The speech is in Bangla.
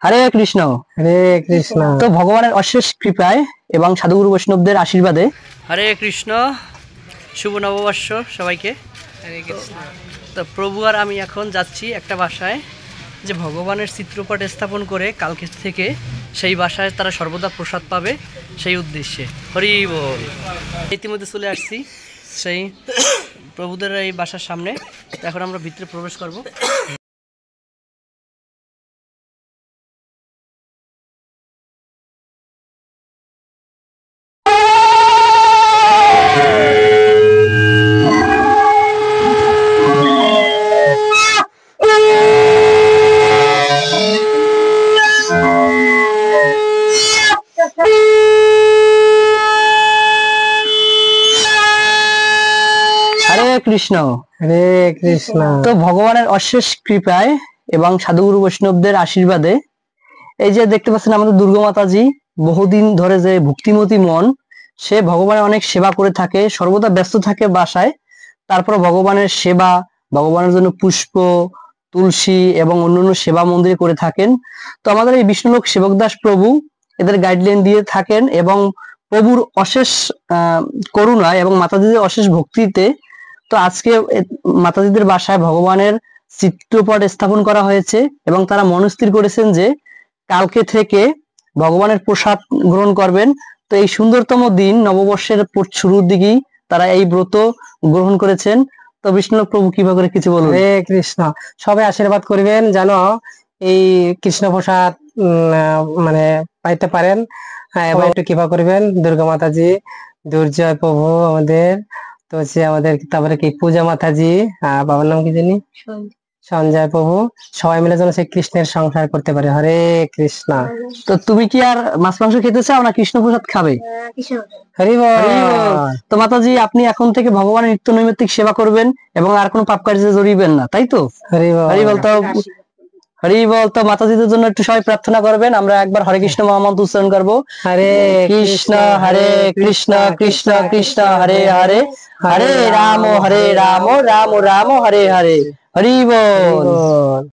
হরে কৃষ্ণ। হরে কৃষ্ণ। তো ভগবানের অশেষ কৃপায় এবং সাধুগুরু বৈষ্ণবদের আশীর্বাদে হরে কৃষ্ণ। শুভ নববর্ষ সবাইকে। হরে কৃষ্ণ। তো প্রভু আর আমি এখন যাচ্ছি একটা বাসায়, যে ভগবানের চিত্রপট স্থাপন করে কালকে থেকে সেই বাসায় তারা সর্বদা প্রসাদ পাবে, সেই উদ্দেশ্যে। হরি বল। ইতিমধ্যে চলে আসছি সেই প্রভুদের এই বাসার সামনে। এখন আমরা ভিতরে প্রবেশ করব। হরে কৃষ্ণ। হরে কৃষ্ণ। তো ভগবানের অশেষ কৃপায় এবং সাধুগুরু বৈষ্ণবদের আশীর্বাদে এই যে দেখতে পাচ্ছেন আমাদের দুর্গা মাতাজি বহুদিন ধরে যে ভক্তিমতী মন, সে ভগবানের অনেক সেবা করে থাকে, সর্বদা ব্যস্ত থাকে বাসায়। তারপর ভগবানের সেবা, ভগবানের জন্য পুষ্প, তুলসী এবং অন্যান্য সেবা মন্দিরে করে থাকেন। তো আমাদের এই বিষ্ণুলোক সেবক দাস প্রভু এদের গাইডলাইন দিয়ে থাকেন এবং প্রভুর অশেষ করুণায় এবং মাতাজিদের অশেষ ভক্তিতে তো আজকে মাতাজিদের বাসায় ভগবানের চিত্রপট স্থাপন করা হয়েছে এবং তারা মনস্থির করেছেন যে কালকে থেকে ভগবানের প্রসাদ গ্রহণ করবেন। তো এই সুন্দরতম দিন নববর্ষের শুরুর দিকেই তারা এই ব্রত গ্রহণ করেছেন। তো বিষ্ণু প্রভু কিভাবে করে কিছু বলুন। হরে কৃষ্ণ। সবাই আশীর্বাদ করবেন যেন এই কৃষ্ণ প্রসাদ মানে পাইতে পারেন, এবং একটু কৃপা করবেন। দুর্গা মাতাজি, দুর্জয় প্রভু আমাদের, তো হচ্ছে আমাদের তারপরে কি পূজা মাতাজি, বাবার নাম কি জানি, সঞ্জয় প্রভু, সবাই মিলে যেন সেই কৃষ্ণের সংসার করতে পারে। হরে কৃষ্ণ। তো তুমি কি আর মাছ মাংস খেতে চাও না কৃষ্ণ প্রসাদ খাবে? হরি বল। তো মাতাজি আপনি এখন থেকে ভগবানের নিত্য নৈমিত্তিক সেবা করবেন এবং আর কোনো পাপ কার্যে জড়িবেন না, তাই তো? হরি বল। হরি বল। তো হরি বল। তো মাতাজিদের জন্য একটু সবাই প্রার্থনা করবেন। আমরা একবার হরে কৃষ্ণ মহামন্ত্র উচ্চারণ করবো। হরে কৃষ্ণ হরে কৃষ্ণ কৃষ্ণ কৃষ্ণ হরে হরে, হরে রাম রাম রাম হরে হরে। হরি বল।